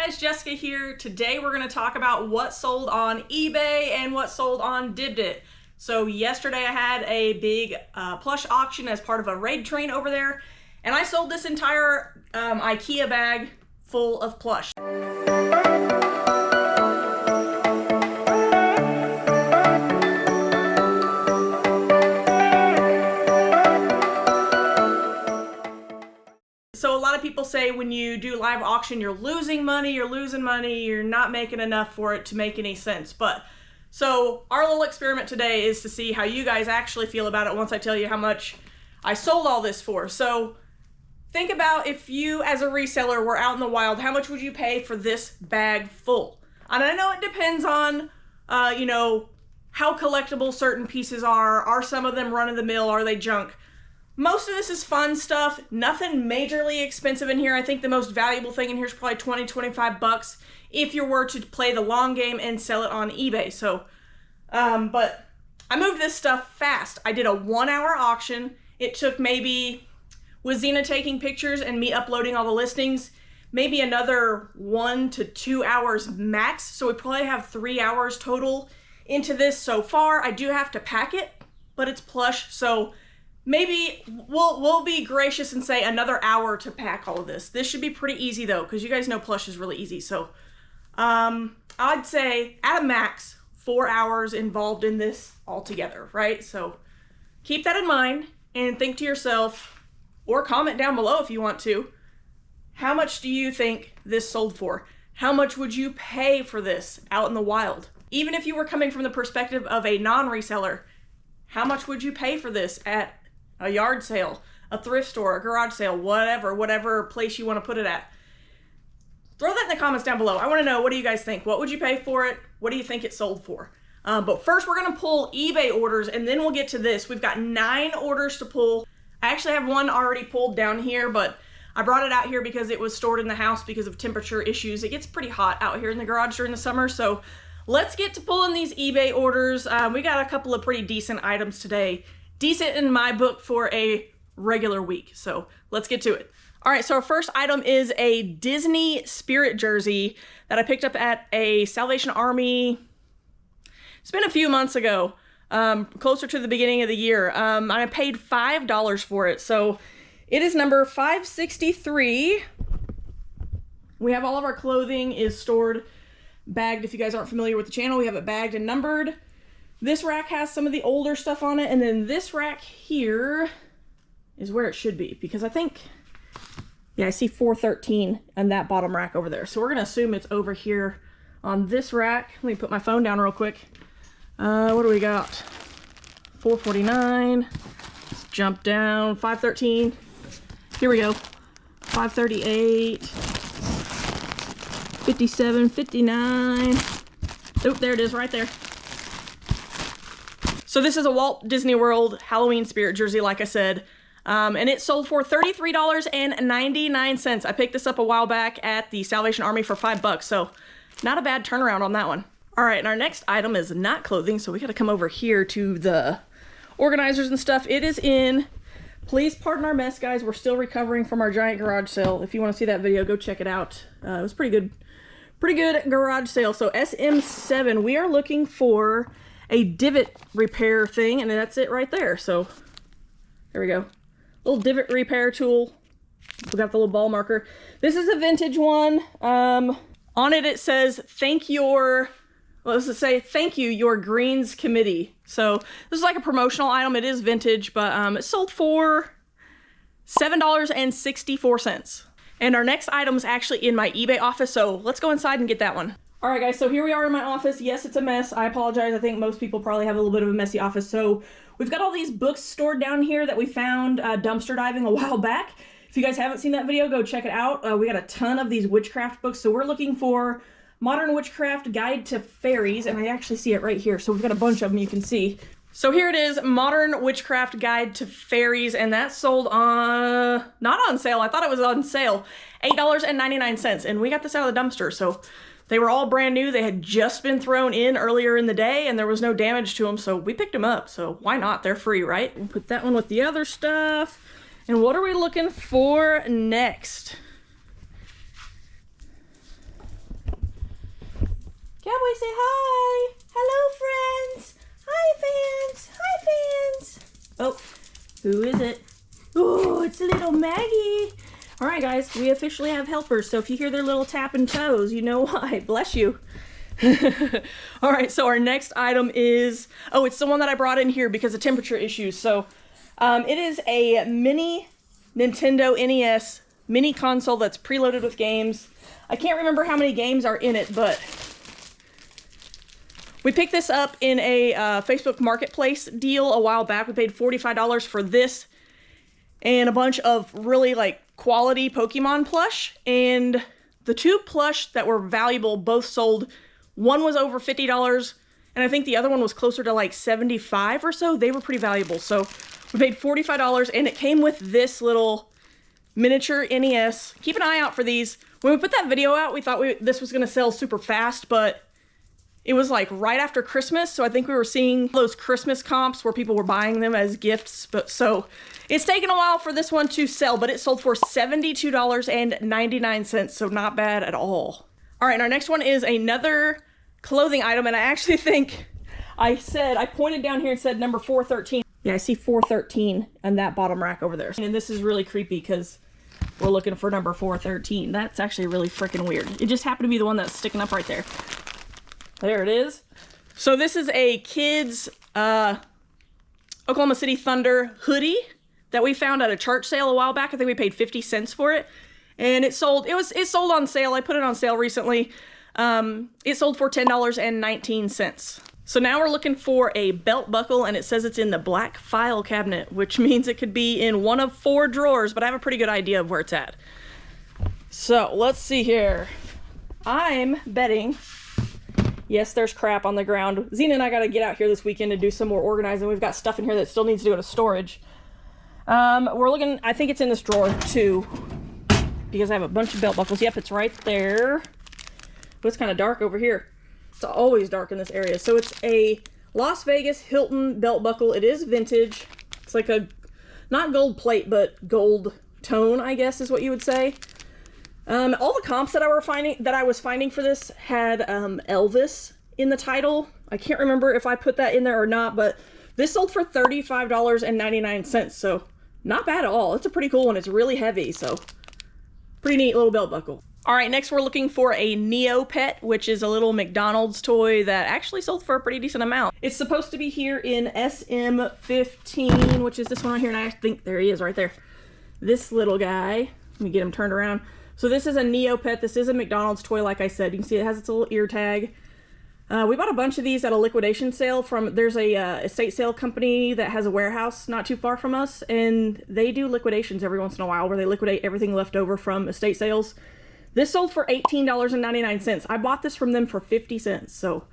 guys, Jessica here. Today we're going to talk about what sold on eBay and what sold on Dibdit. So yesterday I had a big plush auction as part of a raid train over there, and I sold this entire IKEA bag full of plush. So a lot of people say when you do live auction, you're losing money, you're not making enough for it to make any sense. But so our little experiment today is to see how you guys actually feel about it once I tell you how much I sold all this for. So think about if you as a reseller were out in the wild, how much would you pay for this bag full? And I know it depends on, you know, how collectible certain pieces are. Are some of them run of the mill? Are they junk? Most of this is fun stuff, nothing majorly expensive in here. I think the most valuable thing in here is probably 20, 25 bucks if you were to play the long game and sell it on eBay. So, but I moved this stuff fast. I did a 1-hour auction. It took maybe, with Zena taking pictures and me uploading all the listings, maybe another 1 to 2 hours max. So we probably have 3 hours total into this so far. I do have to pack it, but it's plush, so maybe we'll be gracious and say another hour to pack all of this. This should be pretty easy though, because you guys know plush is really easy. So I'd say at a max 4 hours involved in this altogether, right? So keep that in mind and think to yourself, or comment down below if you want to, how much do you think this sold for? How much would you pay for this out in the wild? Even if you were coming from the perspective of a non-reseller, how much would you pay for this at a yard sale, a thrift store, a garage sale, whatever place you want to put it at? Throw that in the comments down below. I want to know, what do you guys think? What would you pay for it? What do you think it sold for? But first we're going to pull eBay orders and then we'll get to this. We've got 9 orders to pull. I actually have one already pulled down here, but I brought it out here because it was stored in the house because of temperature issues. It gets pretty hot out here in the garage during the summer, so let's get to pulling these eBay orders. We got a couple of pretty decent items today. Decent in my book for a regular week, so let's get to it. All right, so our first item is a Disney Spirit jersey that I picked up at a Salvation Army. It's been a few months ago, closer to the beginning of the year. And I paid $5 for it, so it is number 563. We have all of our clothing is stored, bagged. If you guys aren't familiar with the channel, we have it bagged and numbered. This rack has some of the older stuff on it, and then this rack here is where it should be, because I think, yeah, I see 413 on that bottom rack over there. So we're gonna assume it's over here on this rack. Let me put my phone down real quick. What do we got? 449, let's jump down, 513, here we go, 538, 57, 59, oh, there it is right there. So this is a Walt Disney World Halloween Spirit jersey, like I said, and it sold for $33.99. I picked this up a while back at the Salvation Army for $5, so not a bad turnaround on that one. All right, and our next item is not clothing, so we got to come over here to the organizers and stuff. It is in, please pardon our mess, guys. We're still recovering from our giant garage sale. If you want to see that video, go check it out. It was pretty good garage sale. So SM7, we are looking for a divot repair thing, and that's it right there. So there we go, little divot repair tool. We got the little ball marker. This is a vintage one. On it, it says thank you, your greens committee. So this is like a promotional item. It is vintage, but it sold for $7.64. And our next item is actually in my eBay office, so let's go inside and get that one. All right, guys, so here we are in my office. Yes, it's a mess. I apologize. I think most people probably have a little bit of a messy office. So we've got all these books stored down here that we found dumpster diving a while back. If you guys haven't seen that video, go check it out. We got a ton of these witchcraft books. So we're looking for Modern Witchcraft Guide to Fairies, and I actually see it right here. So we've got a bunch of them you can see. So here it is, Modern Witchcraft Guide to Fairies, and that sold on, not on sale, I thought it was on sale, $8.99, and we got this out of the dumpster, so they were all brand new. They had just been thrown in earlier in the day, and there was no damage to them, so we picked them up, so why not? They're free, right? We'll put that one with the other stuff, and what are we looking for next? Ebay, say hi. Hello, friends. Hi, fans. Hi, fans. Oh, who is it? Oh, it's little Maggie. All right, guys, we officially have helpers. So if you hear their little tapping toes, you know why. Bless you. All right, so our next item is, oh, it's the one that I brought in here because of temperature issues. So it is a mini Nintendo NES mini console that's preloaded with games. I can't remember how many games are in it, but we picked this up in a Facebook Marketplace deal a while back. We paid $45 for this and a bunch of really like quality Pokemon plush, and the two plush that were valuable both sold. One was over $50 and I think the other one was closer to like $75 or so. They were pretty valuable. So we paid $45 and it came with this little miniature NES. Keep an eye out for these. When we put that video out, we thought this was gonna sell super fast, but it was like right after Christmas, so I think we were seeing those Christmas comps where people were buying them as gifts. But so it's taken a while for this one to sell, but it sold for $72.99, so not bad at all. All right, and our next one is another clothing item, and I actually think I pointed down here and said number 413. Yeah, I see 413 on that bottom rack over there. And this is really creepy because we're looking for number 413. That's actually really freaking weird. It just happened to be the one that's sticking up right there. There it is. So this is a kid's Oklahoma City Thunder hoodie that we found at a church sale a while back. I think we paid 50 cents for it. And it sold on sale. I put it on sale recently. It sold for $10.19. So now we're looking for a belt buckle, and it says it's in the black file cabinet, which means it could be in one of 4 drawers, but I have a pretty good idea of where it's at. So let's see here. I'm betting, yes, there's crap on the ground. Xena and I got to get out here this weekend to do some more organizing. We've got stuff in here that still needs to go to storage. We're looking, I think it's in this drawer too, because I have a bunch of belt buckles. Yep, it's right there. But it's kind of dark over here. It's always dark in this area. So it's a Las Vegas Hilton belt buckle. It is vintage. It's like a, not gold plate, but gold tone, I guess is what you would say. All the comps that I was finding for this had Elvis in the title. I can't remember if I put that in there or not, but this sold for $35.99. So not bad at all. It's a pretty cool one. It's really heavy, so pretty neat little belt buckle. All right, next we're looking for a Neopet, which is a little McDonald's toy that actually sold for a pretty decent amount. It's supposed to be here in SM15, which is this one right here, and I think there he is right there. This little guy. Let me get him turned around. So this is a Neopet. This is a McDonald's toy, like I said. You can see it has its little ear tag. We bought a bunch of these at a liquidation sale from, there's a estate sale company that has a warehouse not too far from us, and they do liquidations every once in a while where they liquidate everything left over from estate sales. This sold for $18.99. I bought this from them for 50 cents. So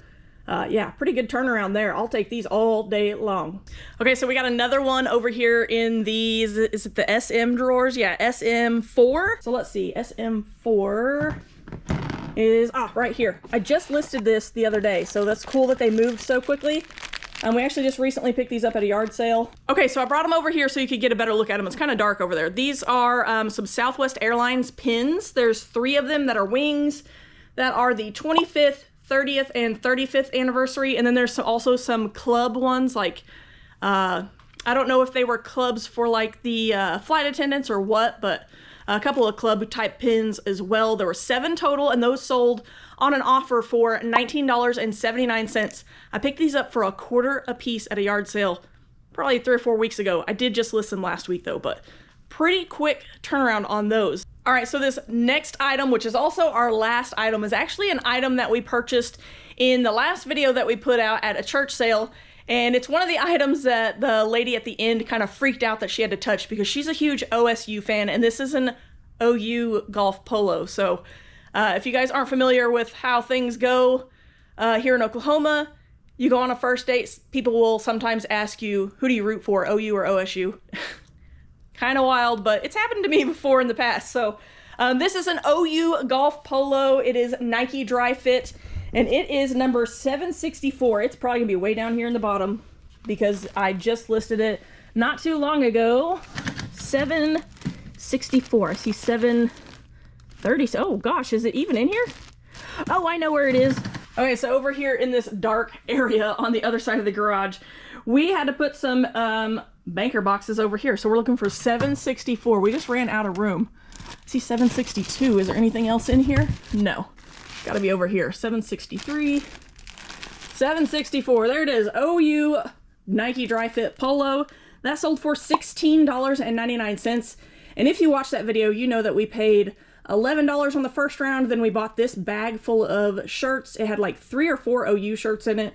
yeah, pretty good turnaround there. I'll take these all day long. Okay, so we got another one over here in these, is it the SM drawers? Yeah, SM4. So let's see, SM4 is, right here. I just listed this the other day, so that's cool that they moved so quickly. We actually just recently picked these up at a yard sale. Okay, so I brought them over here so you could get a better look at them. It's kind of dark over there. These are some Southwest Airlines pins. There's 3 of them that are wings that are the 25th, 30th, and 35th anniversary. And then there's also some club ones, like, I don't know if they were clubs for like the flight attendants or what, but a couple of club type pins as well. There were 7 total, and those sold on an offer for $19.79. I picked these up for $1.25 a piece at a yard sale probably 3 or 4 weeks ago. I did just list them last week though, but pretty quick turnaround on those. All right, so this next item, which is also our last item, is actually an item that we purchased in the last video that we put out at a church sale. And it's one of the items that the lady at the end kind of freaked out that she had to touch because she's a huge OSU fan, and this is an OU golf polo. So if you guys aren't familiar with how things go here in Oklahoma, you go on a first date, people will sometimes ask you, who do you root for, OU or OSU? Kind of wild, but it's happened to me before in the past. So this is an OU golf polo. It is Nike Dry Fit, and it is number 764. It's probably gonna be way down here in the bottom because I just listed it not too long ago. 764. I see 730. Oh gosh, is it even in here? Oh, I know where it is. Okay, so over here in this dark area on the other side of the garage, we had to put some banker boxes over here. So we're looking for 764. We just ran out of room. I see 762. Is there anything else in here? No. Gotta be over here. 763. 764. There it is. OU Nike Dry Fit Polo. That sold for $16.99. And if you watch that video, you know that we paid $11 on the first round. Then we bought this bag full of shirts. It had like 3 or 4 OU shirts in it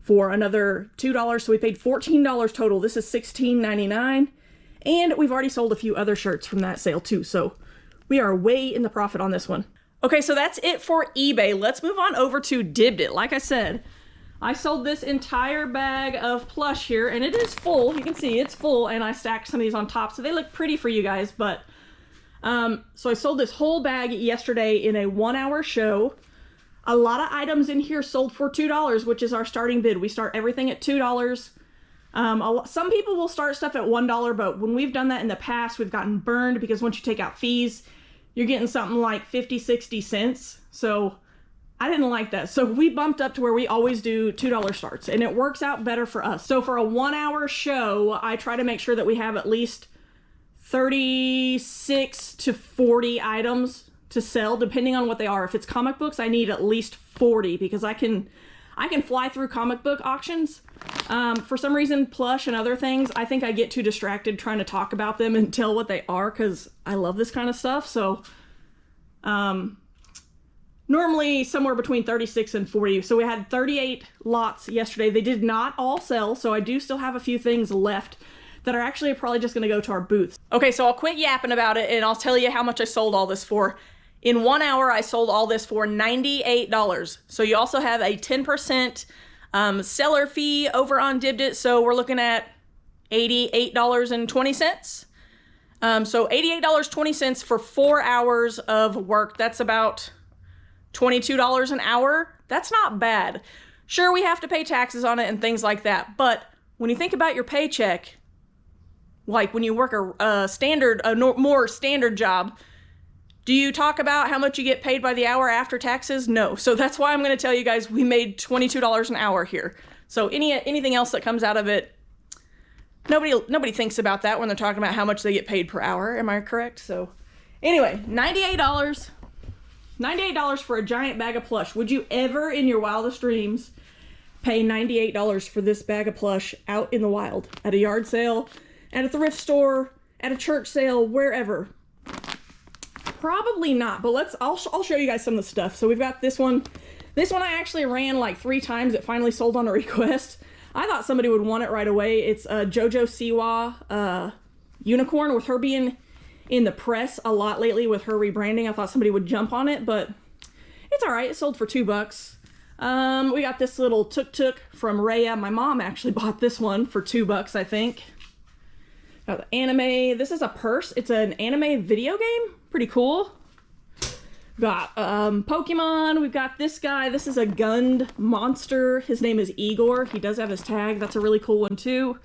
for another $2. So we paid $14 total. This is $16.99. And we've already sold a few other shirts from that sale too. So we are way in the profit on this one. Okay, so that's it for eBay. Let's move on over to Dibdit. Like I said, I sold this entire bag of plush here, and it is full. You can see it's full, and I stacked some of these on top, so they look pretty for you guys. But so I sold this whole bag yesterday in a 1-hour show. A lot of items in here sold for $2, which is our starting bid. We start everything at $2. Some people will start stuff at $1, but when we've done that in the past, we've gotten burned because once you take out fees, you're getting something like 50, 60 cents. So I didn't like that. So we bumped up to where we always do $2 starts, and it works out better for us. So for a 1-hour show, I try to make sure that we have at least 36 to 40 items to sell, depending on what they are. If it's comic books, I need at least 40 because I can fly through comic book auctions. For some reason, plush and other things, I think I get too distracted trying to talk about them and tell what they are because I love this kind of stuff. So normally somewhere between 36 and 40. So we had 38 lots yesterday. They did not all sell, so I do still have a few things left that are actually probably just going to go to our booth. Okay, so I'll quit yapping about it and I'll tell you how much I sold all this for. In 1 hour, I sold all this for $98. So you also have a 10% seller fee over on Dibdit. So we're looking at $88.20. So $88.20 for 4 hours of work. That's about $22 an hour. That's not bad. Sure, we have to pay taxes on it and things like that, but when you think about your paycheck, like when you work a more standard job, do you talk about how much you get paid by the hour after taxes? No. So that's why I'm going to tell you guys we made $22 an hour here. So anything else that comes out of it, nobody thinks about that when they're talking about how much they get paid per hour. Am I correct? So anyway, $98 for a giant bag of plush. Would you ever in your wildest dreams pay $98 for this bag of plush out in the wild at a yard sale, at a thrift store, at a church sale, wherever? Probably not, but I'll show you guys some of the stuff. So we've got this one. This one I actually ran like 3 times. It finally sold on a request. I thought somebody would want it right away. It's a JoJo Siwa unicorn, with her being in the press a lot lately with her rebranding. I thought somebody would jump on it, but it's all right. It sold for $2. We got this little tuk-tuk from Rhea. My mom actually bought this one for $2, I think. Got the anime. This is a purse. It's an anime video game. Pretty cool. Got Pokemon. We've got this guy. This is a gunned monster. His name is Igor. He does have his tag. That's a really cool one too.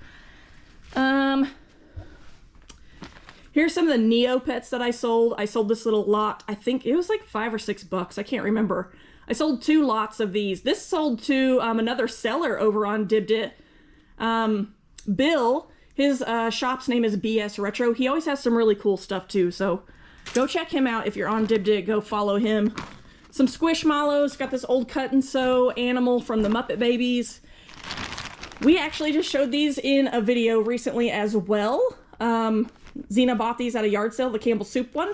Here's some of the Neopets that I sold. I sold this little lot. I think it was like $5 or $6. I can't remember. I sold 2 lots of these. This sold to another seller over on Dibdit. Bill, his shop's name is BS Retro. He always has some really cool stuff too. So go check him out if you're on Dibdit. Go follow him. Some Squishmallows. Got this old cut and sew animal from the Muppet Babies. We actually just showed these in a video recently as well. Xena bought these at a yard sale, the Campbell Soup one,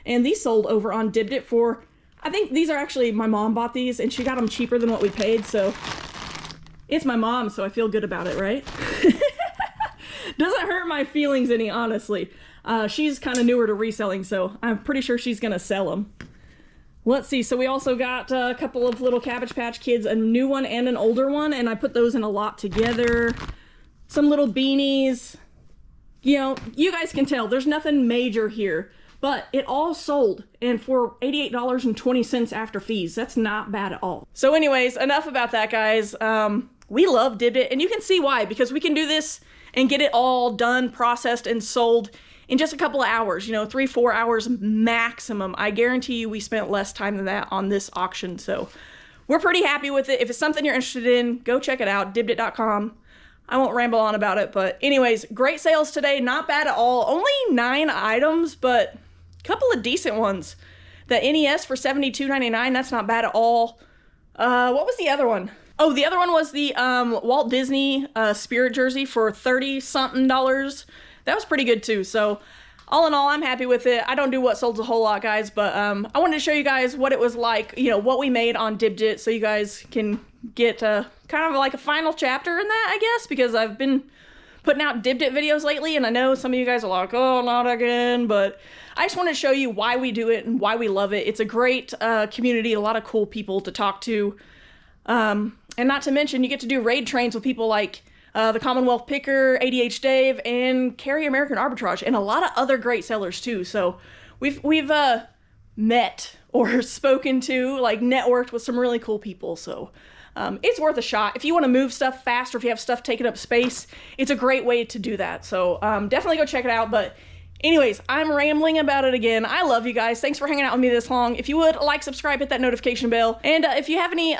and these sold over on Dibdit for, I think these are actually, my mom bought these and she got them cheaper than what we paid, so it's my mom, so I feel good about it, right? Doesn't hurt my feelings any, honestly. She's kind of newer to reselling, so I'm pretty sure she's gonna sell them. Let's see, so we also got a couple of little Cabbage Patch Kids, a new one and an older one, and I put those in a lot together. Some little beanies. You know, you guys can tell there's nothing major here, but it all sold, and for $88.20 after fees, that's not bad at all. So anyways, enough about that, guys. We love Dibdit, and you can see why, because we can do this and get it all done, processed, and sold in just a couple of hours, 3-4 hours maximum. I guarantee you we spent less time than that on this auction, so we're pretty happy with it. If it's something you're interested in, go check it out, dibdit.com. I won't ramble on about it, but anyways, great sales today. Not bad at all. Only 9 items, but a couple of decent ones. The NES for $72.99, that's not bad at all. What was the other one? Oh, the other one was the Walt Disney Spirit jersey for $30-something. That was pretty good too. So all in all, I'm happy with it. I don't do what sold a whole lot, guys, but I wanted to show you guys what it was like, you know, what we made on Dibdit, so you guys can get kind of like a final chapter in that, I guess, because I've been putting out Dibdit videos lately, and I know some of you guys are like, oh, not again, but I just wanted to show you why we do it and why we love it. It's a great community, a lot of cool people to talk to, and not to mention, you get to do raid trains with people like the Commonwealth Picker, ADH Dave, and Carry American Arbitrage, and a lot of other great sellers too. So we've met or spoken to, like networked with some really cool people. So it's worth a shot. If you want to move stuff fast or if you have stuff taking up space, it's a great way to do that. So definitely go check it out. But anyways, I'm rambling about it again. I love you guys. Thanks for hanging out with me this long. If you would, like, subscribe, hit that notification bell. And if you have any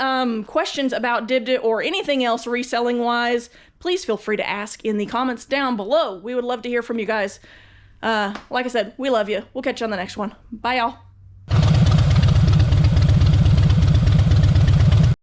questions about Dibdit or anything else reselling-wise, please feel free to ask in the comments down below. We would love to hear from you guys. Like I said, we love you. We'll catch you on the next one. Bye, y'all.